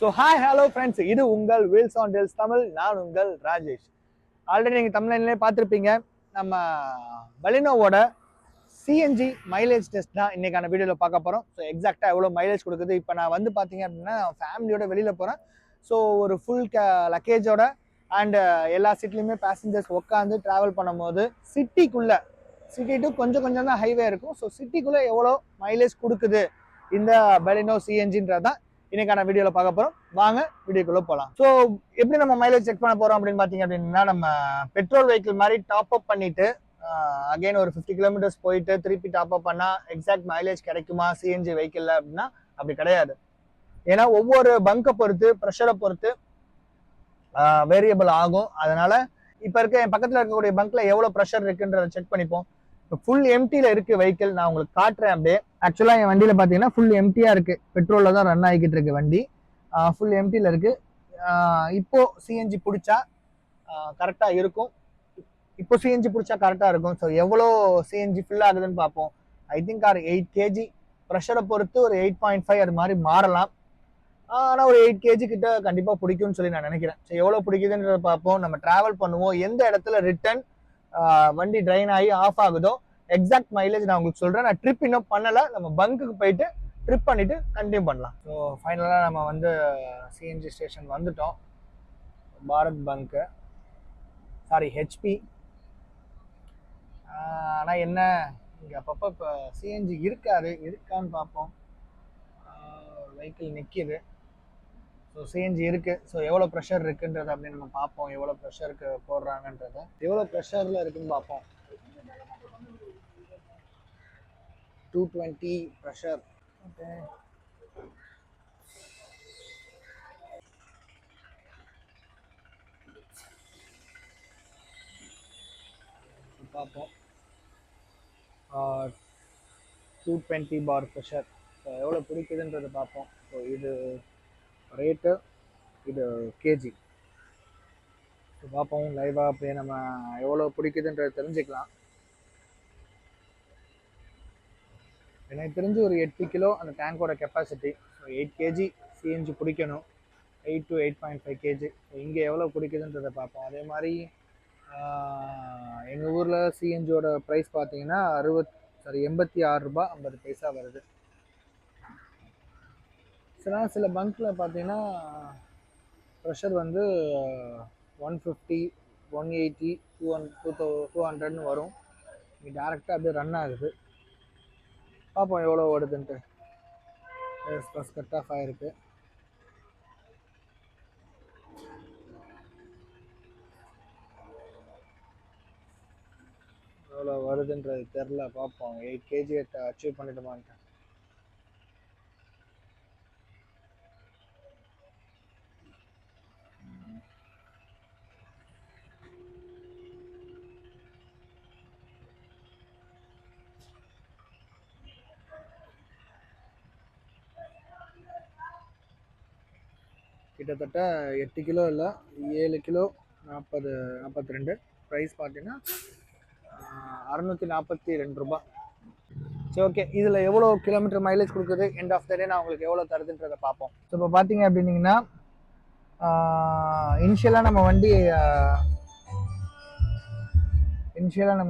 So hi hello friends, இது உங்கள் wheels on டெல்ஸ் Tamil. நான் உங்கள் ராஜேஷ். ஆல்ரெடி நீங்கள் தமிழ்லேயே பார்த்துருப்பீங்க. நம்ம பலினோவோட சிஎன்ஜி மைலேஜ் டெஸ்ட் தான் இன்றைக்கான வீடியோவில் பார்க்க போகிறோம். ஸோ எக்ஸாக்டாக எவ்வளோ மைலேஜ் கொடுக்குது. இப்போ நான் வந்து பார்த்தீங்க அப்படின்னா ஃபேமிலியோட வெளியில் போகிறேன். ஸோ ஒரு ஃபுல் லக்கேஜோட அண்டு எல்லா சீட்லேயுமே பேசஞ்சர்ஸ் உட்காந்து ட்ராவல் பண்ணும்போது சிட்டி டு கொஞ்சம் தான் ஹைவே இருக்கும். ஸோ சிட்டிக்குள்ளே எவ்வளோ மைலேஜ் கொடுக்குது இந்த பலினோ சிஎன்ஜின்றதான் இன்னைக்கான வீடியோவில் பார்க்க போகிறோம். வாங்க வீடியோக்குள்ளே போகலாம். ஸோ எப்படி நம்ம மைலேஜ் செக் பண்ண போகிறோம் அப்படின்னு பார்த்தீங்க அப்படின்னா, நம்ம பெட்ரோல் வெஹிக்கிள் மாதிரி டாப் அப் பண்ணிட்டு அகைன் ஒரு 50 கிலோமீட்டர்ஸ் போயிட்டு திருப்பி டாப் அப் பண்ணால் எக்ஸாக்ட் மைலேஜ் கிடைக்குமா சிஎன்ஜி வெஹிக்கிளில் அப்படின்னா அப்படி கிடையாது. ஏன்னா ஒவ்வொரு பங்கை பொறுத்து, ப்ரெஷரை பொறுத்து வேரியபிள் ஆகும். அதனால இப்போ இருக்க என் பக்கத்தில் இருக்கக்கூடிய பங்க்ல எவ்வளோ ப்ரெஷர் இருக்குன்றதை செக் பண்ணிப்போம். ஃபுல் எம்டியில் இருக்கு வெஹிக்கிள். நான் உங்களுக்கு காட்டுறேன் அப்படியே. ஆக்சுவலாக என் வண்டியில் பார்த்தீங்கன்னா ஃபுல் எம்டியாக இருக்கு. பெட்ரோலில் தான் ரன் ஆகிக்கிட்டு இருக்கு வண்டி. ஃபுல் எம்டியில் இருக்கு. இப்போ சிஎன்ஜி பிடிச்சா கரெக்டாக இருக்கும். இப்போ சிஎன்ஜி பிடிச்சா கரெக்டாக இருக்கும். ஸோ எவ்வளோ சிஎன்ஜி ஃபில் ஆகுதுன்னு பார்ப்போம். ஐ திங்க் 8 கேஜி ப்ரெஷரை பொறுத்து ஒரு 8.5 அது மாதிரி மாறலாம். ஆனால் ஒரு 8 கேஜி கிட்ட கண்டிப்பாக பிடிக்கும்னு சொல்லி நான் நினைக்கிறேன். ஸோ எவ்வளோ பிடிக்குதுன்றத பார்ப்போம். நம்ம ட்ராவல் பண்ணுவோம். எந்த இடத்துல ரிட்டர்ன் வண்டி ட்ரைன் ஆகி ஆஃப் ஆகுதோ எக்ஸாக்ட் மைலேஜ் நான் உங்களுக்கு சொல்கிறேன். நான் ட்ரிப் இன்னும் பண்ணலை. நம்ம பங்குக்கு போயிட்டு ட்ரிப் பண்ணிவிட்டு கண்டினியூ பண்ணலாம். ஸோ ஃபைனலாக நம்ம வந்து சிஎன்ஜி ஸ்டேஷன் வந்துட்டோம். Bharat bunk, sorry HP. ஆனால் என்ன இங்கே அப்பப்போ இப்போ சிஎன்ஜி இருக்கான்னு பார்ப்போம். வெஹிக்கிள் நிற்கிது. ஸோ சிஎன்ஜி இருக்குது. ஸோ எவ்வளோ ப்ரெஷர் இருக்குன்றது அப்படின்னு நம்ம பார்ப்போம். எவ்வளோ ப்ரெஷருக்கு போடுறாங்கன்றதை, எவ்வளோ ப்ரெஷரில் இருக்குன்னு பார்ப்போம். 220 ப்ரெஷர். ஓகே, பார்ப்போம். 220 பார் ப்ரெஷர். ஸோ எவ்வளோ பிடிக்குதுன்றதை பார்ப்போம். ஸோ இது ரேட்டு, இது கேஜி. ஸோ பார்ப்போம் லைவாக அப்படியே நம்ம எவ்வளோ பிடிக்குதுன்றதை தெரிஞ்சுக்கலாம். எனக்கு தெரிஞ்சு ஒரு 8 கிலோ அந்த டேங்கோட கெப்பாசிட்டி. ஸோ 8 கேஜி சிஎன்ஜி பிடிக்கணும். 8 to 8.5 கேஜி. ஸோ இங்கே எவ்வளோ பிடிக்குதுன்றதை பார்ப்போம். அதே மாதிரி எங்கள் ஊரில் சிஎன்ஜியோட ப்ரைஸ் பார்த்தீங்கன்னா 86 ரூபா 50 பைசா வருது. சில பங்க்கில் பார்த்தீங்கன்னா ப்ரெஷர் வந்து 150, 180, 200ன்னு வரும். இங்கே டேரெக்டாக அப்படியே ரன் ஆகுது. பார்ப்போம் எவ்வளோ ஓடுதுன்ட்டு. ப்ளஸ் கட் ஆஃப் ஆகிருக்கு. எவ்வளோ வருதுன்றது தெரில. பார்ப்போம் 8 கேஜி அச்சீவ் பண்ணிடுமான்ட்டு. கிட்டத்தட்ட 8 கிலோ இல்லை, 7 கிலோ 42. ப்ரைஸ் பார்த்தீங்கன்னா 642 ரூபா. சரி, ஓகே. இதில் எவ்வளோ கிலோமீட்டர் மைலேஜ் கொடுக்குது, எண்ட் ஆஃப் த டே நான் உங்களுக்கு எவ்வளோ தருதுன்றதை பார்ப்போம். ஸோ இப்போ பார்த்தீங்க அப்படின்னீங்கன்னா இனிஷியலாக நம்ம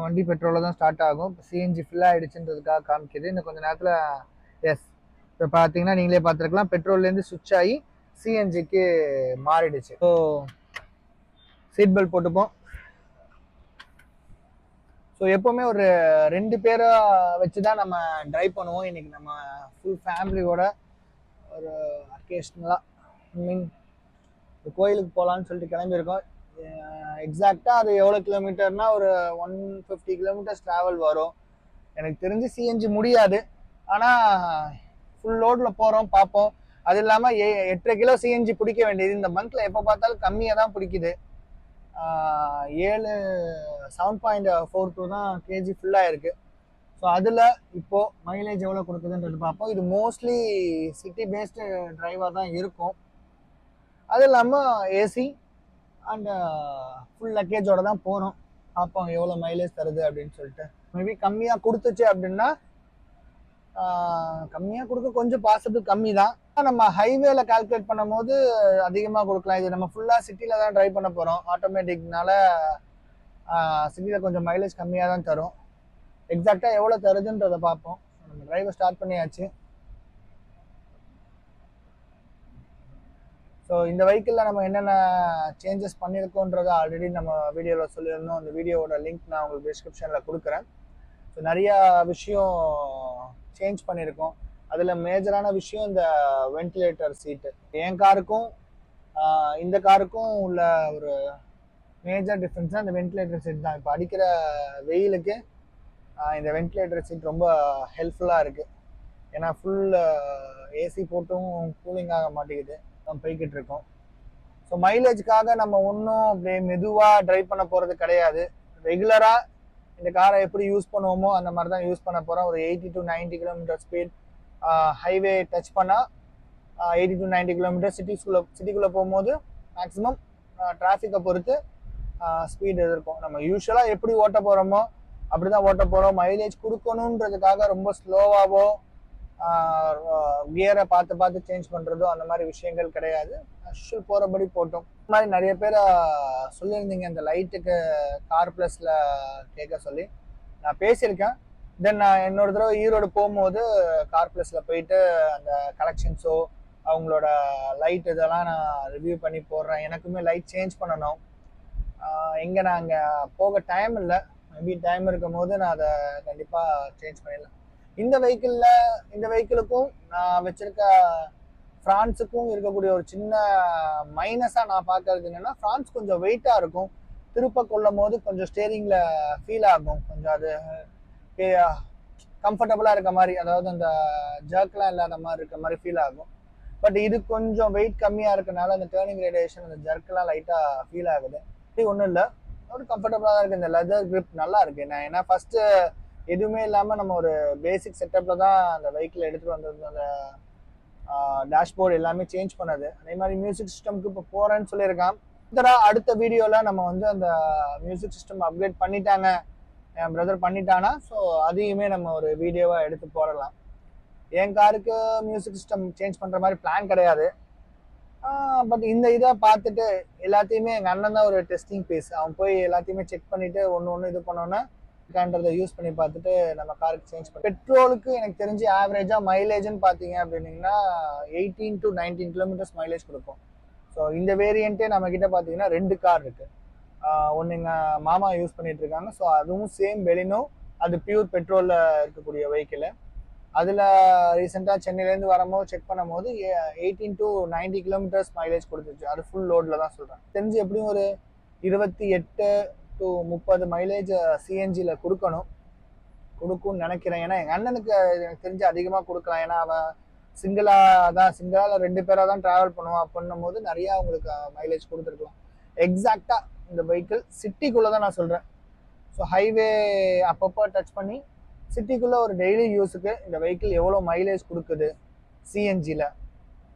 வண்டி பெட்ரோலில் தான் ஸ்டார்ட் ஆகும். இப்போ சிஎன்ஜி ஃபில் ஆகிடுச்சுன்றதுக்காக காமிக்குது. இன்னும் கொஞ்சம் நேரத்தில் எஸ் இப்போ பார்த்தீங்கன்னா நீங்களே பார்த்துருக்கலாம், பெட்ரோல்லேருந்து சுவிட்ச் ஆகி சிஎன்ஜிக்கு மாறிடுச்சு. ஸோ சீட் பெல்ட் போட்டுப்போம். ஸோ எப்போவுமே ஒரு 2 பேரை வச்சு தான் நம்ம ட்ரைவ் பண்ணுவோம். இன்றைக்கி நம்ம ஃபுல் ஃபேமிலியோட ஒரு அக்கேஷ்னலாக ஒரு கோயிலுக்கு போகலான்னு சொல்லிட்டு கிளம்பியிருக்கோம். எக்ஸாக்டாக அது எவ்வளோ கிலோமீட்டர்னால் ஒரு 150 கிலோமீட்டர்ஸ் ட்ராவல் வரும். எனக்கு தெரிஞ்சு சிஎன்ஜி முடியாது. ஆனால் ஃபுல் லோடில் போகிறோம், பார்ப்போம். அது இல்லாமல் 8 கிலோ சிஎன்ஜி பிடிக்க வேண்டியது. இந்த மந்த்தில் எப்போ பார்த்தாலும் கம்மியாக தான் பிடிக்குது. 7.42 தான் கேஜி ஃபுல்லாக இருக்குது. ஸோ அதில் இப்போது மைலேஜ் எவ்வளோ கொடுக்குதுன்றது பார்ப்போம். இது மோஸ்ட்லி சிட்டி பேஸ்டு டிரைவர் தான் இருக்கும். அது இல்லாமல் ஏசி அண்ட் ஃபுல் லக்கேஜோட தான் போகிறோம். பார்ப்போம் எவ்வளோ மைலேஜ் தருது அப்படின்னு சொல்லிட்டு. மேபி கம்மியாக கொடுத்துச்சு அப்படின்னா, கம்மியாக கொடுக்க கொஞ்சம் பாசிபிள் கம்மி தான். நம்ம ஹைவேல கால்குலேட் பண்ணும்போது அதிகமாக கொடுக்கலாம். இது நம்ம ஃபுல்லாக சிட்டியில் தான் ட்ரைவ் பண்ண போகிறோம். ஆட்டோமேட்டிக்னால சிட்டியில் கொஞ்சம் மைலேஜ் கம்மியாக தான் தரும். எக்ஸாக்டாக எவ்வளோ தருதுன்றதை பார்ப்போம். நம்ம டிரைவை ஸ்டார்ட் பண்ணியாச்சு. ஸோ இந்த வெஹிக்கிளில் நம்ம என்னென்ன சேஞ்சஸ் பண்ணியிருக்கோன்றதை ஆல்ரெடி நம்ம வீடியோவில் சொல்லியிருந்தோம். அந்த வீடியோவோட லிங்க் நான் உங்களுக்கு டிஸ்கிரிப்ஷனில் கொடுக்குறேன். ஸோ நிறையா விஷயம் சேஞ்ச் பண்ணியிருக்கோம். அதில் மேஜரான விஷயம் இந்த வென்டிலேட்டர் சீட்டு. என் காருக்கும் இந்த காருக்கும் உள்ள ஒரு மேஜர் டிஃப்ரென்ஸ் தான் இந்த வென்டிலேட்டர் சீட் தான். இப்போ அடிக்கிற வெயிலுக்கு இந்த வென்டிலேட்டர் சீட் ரொம்ப ஹெல்ப்ஃபுல்லாக இருக்குது. ஏன்னா ஃபுல் ஏசி போட்டும் கூலிங் ஆக மாட்டேங்குது, நம்ம போய்கிட்டு இருக்கோம். ஸோ மைலேஜுக்காக நம்ம ஒன்றும் அப்படியே மெதுவாக ட்ரைவ் பண்ண போகிறது கிடையாது. ரெகுலராக இந்த காரை எப்படி யூஸ் பண்ணுவோமோ அந்த மாதிரி தான் யூஸ் பண்ண போகிறோம். ஒரு 80 to 90 kilometre speed highway touch பண்ணால் 80 to 90 கிலோமீட்டர் சிட்டிக்குள்ளே போகும்போது மேக்ஸிமம் டிராஃபிக்கை பொறுத்து ஸ்பீடு இருக்கும். நம்ம யூஸ்வலாக எப்படி ஓட்ட போகிறோமோ அப்படி தான் ஓட்ட போகிறோம். மைலேஜ் கொடுக்கணுன்றதுக்காக ரொம்ப ஸ்லோவாகவோ கியரை பார்த்து சேஞ்ச் பண்ணுறதோ அந்த மாதிரி விஷயங்கள் கிடையாது. அஷ்யூல் போகிறபடி போட்டோம். இந்த மாதிரி நிறைய பேர் சொல்லியிருந்தீங்க இந்த லைட்டுக்கு கார் ப்ளஸில் கேட்க சொல்லி. நான் பேசியிருக்கேன். தென் நான் இன்னொரு தடவை ஈரோடு போகும்போது கார் ப்ளஸில் போயிட்டு அந்த கலெக்ஷன்ஸோ அவங்களோட லைட் இதெல்லாம் நான் ரிவ்யூ பண்ணி போடுறேன். எனக்குமே லைட் சேஞ்ச் பண்ணணும். எங்கே நான் அங்கே போக டைம் இல்லை. மேபி டைம் இருக்கும் போது நான் அதை கண்டிப்பாக சேஞ்ச் பண்ணிடலாம். இந்த வெஹிக்கிளுக்கும் நான் வச்சிருக்க ஃப்ரான்ஸுக்கும் இருக்கக்கூடிய ஒரு சின்ன மைனஸாக நான் பார்க்கறது என்னென்னா, ஃப்ரான்ஸ் கொஞ்சம் வெயிட்டாக இருக்கும். திருப்ப கொள்ளும் போது கொஞ்சம் ஸ்டேரிங்கில் ஃபீல் ஆகும். கொஞ்சம் அது கம்ஃபர்டபுளாக இருக்க மாதிரி, அதாவது அந்த ஜர்க்லாம் இல்லாத மாதிரி இருக்க மாதிரி ஃபீல் ஆகும். பட் இது கொஞ்சம் வெயிட் கம்மியாக இருக்கனால அந்த டேர்னிங் ரேடியேஷன் அந்த ஜர்க்கெலாம் லைட்டாக ஃபீல் ஆகுது. இது ஒன்றும் இல்லை, ஒரு கம்ஃபர்டபுளாக தான் இருக்குது. இந்த லெதர் கிரிப் நல்லா இருக்குது. நான் ஏன்னா ஃபஸ்ட்டு எதுவுமே இல்லாமல் நம்ம ஒரு பேசிக் செட்டப்பில் தான் அந்த வெஹிக்கிள் எடுத்துகிட்டு வந்திருந்தோம். அந்த டேஷ்போர்டு எல்லாமே சேஞ்ச் பண்ணது. அதே மாதிரி மியூசிக் சிஸ்டம்க்கு இப்போ போகிறேன்னு சொல்லியிருக்கான். அடுத்த வீடியோவில் நம்ம வந்து அந்த மியூசிக் சிஸ்டம் அப்கிரேட் பண்ணிட்டாங்க, என் பிரதர் பண்ணிட்டானா, ஸோ அதையுமே நம்ம ஒரு வீடியோவாக எடுத்து போடலாம். என் காருக்கு மியூசிக் சிஸ்டம் சேஞ்ச் பண்ணுற மாதிரி பிளான் கிடையாது. பட் இந்த இதை பார்த்துட்டு எல்லாத்தையுமே எங்கள் அண்ணன் தான் ஒரு டெஸ்டிங் பீஸ். அவன் போய் எல்லாத்தையுமே செக் பண்ணிவிட்டு ஒன்று இது பண்ணோன்னா கான்றதை யூஸ் பண்ணி பார்த்துட்டு நம்ம காருக்கு சேஞ்ச் பண்ணி. பெட்ரோலுக்கு எனக்கு தெரிஞ்சு ஆவரேஜாக மைலேஜ்னு பார்த்தீங்க அப்படின்னீங்கன்னா 18 to 19 கிலோமீட்டர்ஸ் மைலேஜ் கொடுக்கும். ஸோ இந்த வேரியண்ட்டே நம்மக்கிட்ட பார்த்தீங்கன்னா 2 கார் இருக்குது. ஒன்று எங்கள் மாமா யூஸ் பண்ணிட்டு இருக்காங்க. ஸோ அதுவும் சேம் பெலினோ, அது பியூர் பெட்ரோலில் இருக்கக்கூடிய வெஹிக்கிள். அதில் ரீசெண்டாக சென்னையிலேருந்து வரும்போது செக் பண்ணும் போது 18 to 90 கிலோமீட்டர்ஸ் மைலேஜ் கொடுத்துச்சு. அது ஃபுல் லோடில் தான் சொல்கிறேன். தெரிஞ்சு எப்படியும் ஒரு 28 to 30 மைலேஜ் சிஎன்ஜியில் கொடுக்கும்னு நினைக்கிறேன். ஏன்னா எங்கள் அண்ணனுக்கு எனக்கு தெரிஞ்சு அதிகமாக கொடுக்கலாம். ஏன்னா அவன் சிங்கிளாக 2 பேராக தான் ட்ராவல் பண்ணுவான். அப்படின்னும் போது நிறையா அவங்களுக்கு மைலேஜ் கொடுத்துருக்கலாம். எக்ஸாக்டாக இந்த வெஹிக்கிள் சிட்டிக்குள்ளே தான் நான் சொல்கிறேன். ஸோ ஹைவே அப்பப்போ டச் பண்ணி சிட்டிக்குள்ளே ஒரு டெய்லி யூஸுக்கு இந்த வெஹிக்கிள் எவ்வளோ மைலேஜ் கொடுக்குது சிஎன்ஜியில்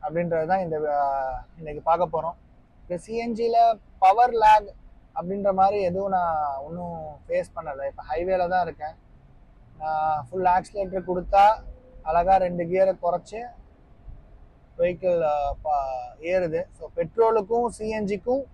அப்படின்றது தான் இன்னைக்கு பார்க்க போகிறோம். இந்த சிஎன்ஜியில் பவர் லேக் அப்படின்ற மாதிரி எதுவும் நான் ஒன்றும் ஃபேஸ் பண்ணலை. இப்போ ஹைவேல தான் இருக்கேன். நான் ஃபுல் ஆக்சிலேட்டர் கொடுத்தா அழகாக 2 கியரை குறைச்சி வெஹிக்கிள் ஏறுது. ஸோ பெட்ரோலுக்கும் சிஎன்ஜிக்கும்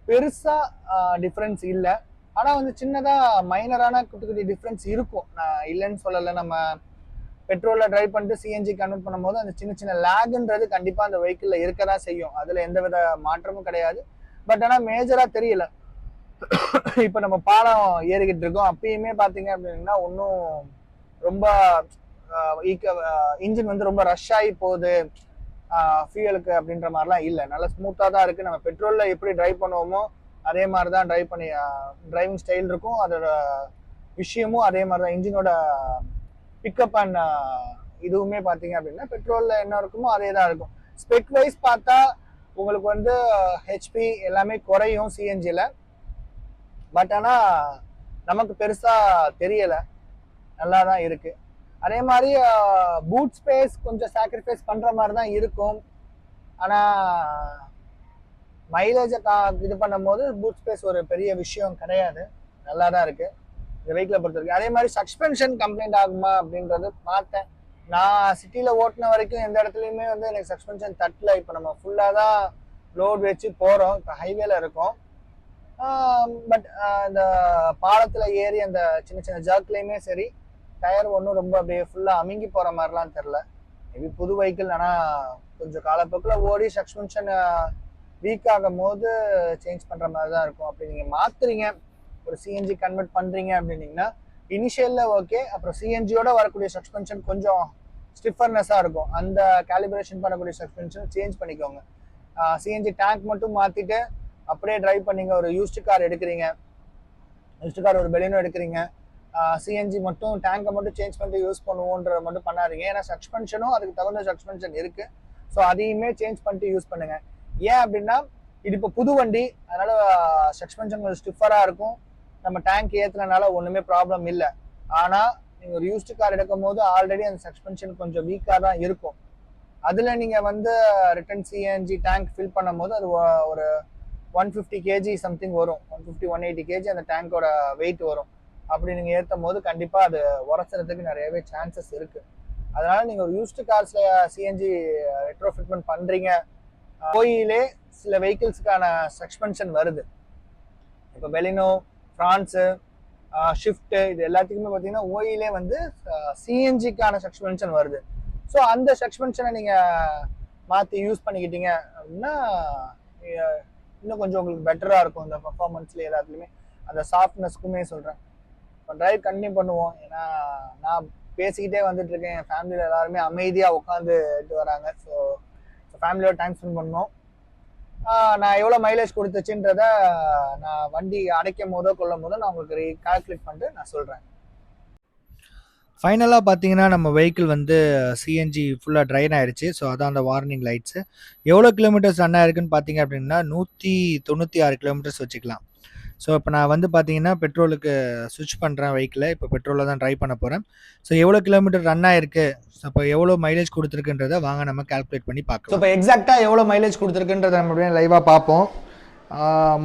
பெருசாக டிஃப்ரென்ஸ் இல்லை. ஆனால் வந்து சின்னதாக மைனரான குட்டி டிஃப்ரென்ஸ் இருக்கும். நான் இல்லைன்னு சொல்லலை. நம்ம பெட்ரோலில் ட்ரைவ் பண்ணிட்டு சிஎன்ஜி கன்வெர்ட் பண்ணும்போது அந்த சின்ன லேகுன்றது கண்டிப்பாக அந்த வெஹிக்கிளில் இருக்க தான் செய்யும். அதில் எந்த வித மாற்றமும் கிடையாது. பட் ஆனால் மேஜராக தெரியல. இப்போ நம்ம பாலம் ஏறிக்கிட்டு இருக்கோம். அப்பயுமே பார்த்தீங்க அப்படின்னா ஒன்றும் ரொம்ப இன்ஜின் வந்து ரொம்ப ரஷ் ஆகி போகுது ஃபியூயலுக்கு அப்படின்ற மாதிரிலாம் இல்லை. நல்லா ஸ்மூத்தாக தான் இருக்குது. நம்ம பெட்ரோலில் எப்படி ட்ரைவ் பண்ணுவோமோ அதே மாதிரி தான் டிரைவிங் ஸ்டைல் இருக்கும். அதோட விஷயமும் அதே மாதிரி தான். இன்ஜினோட பிக்கப் அண்ட் இதுவுமே பார்த்தீங்க அப்படின்னா பெட்ரோலில் என்ன இருக்குமோ அதே தான் இருக்கும். ஸ்பெக் வைஸ் பார்த்தா உங்களுக்கு வந்து ஹெச்பி எல்லாமே குறையும் சிஎன்ஜியில். பட் ஆனால் நமக்கு பெருசாக தெரியலை, நல்லா தான் இருக்குது. அதே மாதிரி பூட் ஸ்பேஸ் கொஞ்சம் சாக்ரிஃபைஸ் பண்ணுற மாதிரி தான் இருக்கும். ஆனால் மைலேஜை இது பண்ணும் போது பூட் ஸ்பேஸ் ஒரு பெரிய விஷயம் கிடையாது, நல்லா தான் இருக்குது இந்த வெஹிக்கிளை பொறுத்த வரைக்கும். அதே மாதிரி சஸ்பென்ஷன் கம்ப்ளைண்ட் ஆகுமா அப்படின்றது பார்த்தேன். நான் சிட்டியில் ஓட்டின வரைக்கும் எந்த இடத்துலையுமே வந்து எனக்கு சஸ்பென்ஷன் தட்டல. இப்போ நம்ம ஃபுல்லாக தான் லோட் வச்சு போகிறோம், இப்போ ஹைவேல இருக்கோம். பட் இந்த பாலத்தில் ஏறி அந்த சின்ன சின்ன ஜர்க்லேயுமே சரி டயர் ஒன்றும் ரொம்ப அப்படியே ஃபுல்லாக அமுங்கி போகிற மாதிரிலாம் தெரில. மேபி புது வெஹிக்கிள், ஆனால் கொஞ்சம் காலப்போக்கில் ஓடி சஸ்பென்ஷன் வீக் ஆகும் போது சேஞ்ச் பண்ணுற மாதிரி தான் இருக்கும். அப்படி நீங்கள் மாற்றுறீங்க, ஒரு சிஎன்ஜி கன்வெர்ட் பண்ணுறீங்க அப்படின்னீங்கன்னா இனிஷியலில் ஓகே, அப்புறம் சிஎன்ஜியோட வரக்கூடிய சஸ்பென்ஷன் கொஞ்சம் ஸ்டிஃபர்னஸாக இருக்கும். அந்த கேலிப்ரேஷன் பண்ணக்கூடிய சஸ்பென்ஷன் சேஞ்ச் பண்ணிக்கோங்க. சிஎன்ஜி டேங்க் மட்டும் மாற்றிட்டு அப்படியே டிரைவ் பண்ணீங்க. ஒரு யூஸ்டு கார் எடுக்கிறீங்க, யூஸ்டு கார் ஒரு பெலினோ எடுக்கிறீங்க, சிஎன்ஜி மட்டும் டேங்கை மட்டும் சேஞ்ச் பண்ணிட்டு யூஸ் பண்ணுவோன்றத மட்டும் பண்ணாதீங்க. ஏன்னா சஸ்பென்ஷனும் அதுக்கு தகுந்த சஸ்பென்ஷன் இருக்குது. ஸோ அதையுமே சேஞ்ச் பண்ணிட்டு யூஸ் பண்ணுங்க. ஏன் அப்படின்னா இது இப்போ புது வண்டி, அதனால சஸ்பென்ஷன் கொஞ்சம் ஸ்டிஃபராக இருக்கும். நம்ம டேங்க் ஏற்றுறதுனால ஒன்றுமே ப்ராப்ளம் இல்லை. ஆனால் நீங்கள் ஒரு யூஸ்டு கார் எடுக்கும் போது ஆல்ரெடி அந்த சஸ்பென்ஷன் கொஞ்சம் வீக்காக தான் இருக்கும். அதில் நீங்கள் வந்து ரிட்டன் சிஎன்ஜி டேங்க் ஃபில் பண்ணும் போது அது ஒரு 150 kg சம்திங் வரும், 150-180 kg அந்த டேங்கோட வெயிட் வரும். அப்படி நீங்கள் ஏற்றும் போது கண்டிப்பாக அது உரசுறதுக்கு நிறையவே சான்சஸ் இருக்குது. அதனால் நீங்கள் ஒரு யூஸ்டு கார்ஸில் சிஎன்ஜி ரெட்ரோஃபிட்மெண்ட் பண்ணுறீங்க, ஓயிலே சில வெஹிக்கிள்ஸுக்கான சஸ்பென்ஷன் வருது. இப்போ பெலினோ, ஃப்ரான்ஸு, ஷிஃப்ட்டு, இது எல்லாத்துக்குமே பார்த்தீங்கன்னா ஓயிலே வந்து சிஎன்ஜிக்கான சஸ்பென்ஷன் வருது. ஸோ அந்த சஸ்பென்ஷனை நீங்கள் மாற்றி யூஸ் பண்ணிக்கிட்டீங்க அப்படின்னா இன்னும் கொஞ்சம் உங்களுக்கு பெட்டராக இருக்கும். இந்த பர்ஃபார்மன்ஸ்ல எல்லாத்துலேயுமே அந்த சாஃப்ட்னஸ்க்குமே சொல்கிறேன். இப்போ ட்ரைவ் கண்டினியூ பண்ணுவோம். ஏன்னா நான் பேசிக்கிட்டே வந்துட்டு இருக்கேன், என் ஃபேமிலியில் எல்லாருமே அமைதியாக உட்காந்துட்டு வராங்க. ஸோ ஃபேமிலியோட டைம் ஸ்பெண்ட் பண்ணோம். நான் எவ்வளோ மைலேஜ் கொடுத்துச்சுன்றத நான் வண்டி அடைக்கும் போதோ கொள்ளும் போதோ நான் உங்களுக்கு கால்குலேட் பண்ணிட்டு நான் சொல்கிறேன். ஃபைனலாக பார்த்தீங்கன்னா நம்ம வெஹிக்கிள் வந்து சிஎன்ஜி ஃபுல்லாக ட்ரைன் ஆயிடுச்சு. ஸோ அதான் அந்த வார்னிங் லைட்ஸு. எவ்வளோ கிலோமீட்டர்ஸ் ரன் ஆயிருக்குன்னு பார்த்தீங்க அப்படின்னா 196 கிலோமீட்டர்ஸ் வச்சுக்கலாம். ஸோ இப்போ நான் வந்து பார்த்தீங்கன்னா பெட்ரோலுக்கு ஸ்விட்ச் பண்ணுறேன் வெஹிக்கிளை. இப்போ பெட்ரோலில் தான் ட்ரைவ் பண்ண போகிறேன். ஸோ எவ்வளோ கிலோமீட்டர் ரன் ஆயிருக்கு, ஸோ இப்போ எவ்வளோ மைலேஜ் கொடுத்துருக்குன்றதை வாங்க நம்ம கால்குலேட் பண்ணி பார்க்கலாம். ஸோ இப்போ எக்ஸாக்டாக எவ்வளோ மைலேஜ் கொடுத்துருக்குன்றதை நம்ம அப்படியே லைவாக பார்ப்போம்.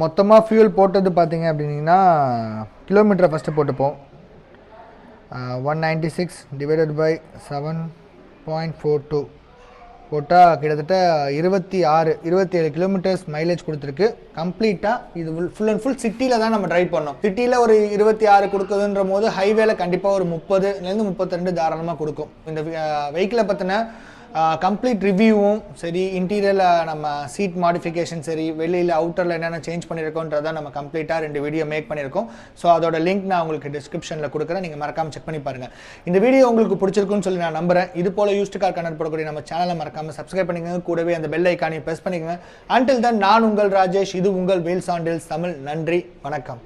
மொத்தமாக ஃபியூல் போட்டது பார்த்தீங்க அப்படின்னா கிலோமீட்டரை ஃபஸ்ட்டு போட்டுப்போம். 196 டிவைடட் பை 7.42 போட்டால் கிட்டத்தட்ட 27 கிலோமீட்டர்ஸ் மைலேஜ் கொடுத்துருக்கு கம்ப்ளீட்டாக. இது ஃபுல் அண்ட் ஃபுல் சிட்டியில் தான் நம்ம ட்ரைவ் பண்ணோம். சிட்டியில் ஒரு 26 கொடுக்குதுன்ற போது ஹைவேல கண்டிப்பாக ஒரு 30லேருந்து 32 தாராளமாக கொடுக்கும். இந்த வெஹிக்கிளை பற்றின கம்ப்ளீட் ரிவ்யூவும் சரி, இன்டீரியரில் நம்ம சீட் மாடிஃபிகேஷன் சரி, வெளியில் அவுட்டரில் என்னென்ன சேஞ்ச் பண்ணியிருக்கோன்றதை நம்ம கம்ப்ளீட்டாக 2 வீடியோ மேக் பண்ணியிருக்கோம். ஸோ அதோட லிங்க் நான் உங்களுக்கு டிஸ்கிரிப்ஷனில் கொடுக்குறேன், நீங்கள் மறக்காமல் செக் பண்ணி பாருங்கள். இந்த வீடியோ உங்களுக்கு பிடிச்சிருக்குன்னு சொல்லி நான் நம்புறேன். இது போல் யூஸ்டு கார் கனெக்ட் போடக்கூடிய நம்ம சேனலை மறக்காமல் சப்ஸ்கிரைப் பண்ணிக்கோங்க, கூடவே அந்த பெல் ஐக்கானையும் ப்ரெஸ் பண்ணிக்கோங்க. அன்டில் தென் நான் உங்கள் ராஜேஷ், இது உங்கள் வீல்ஸ் ஆன் டீல்ஸ் தமிழ். நன்றி, வணக்கம்.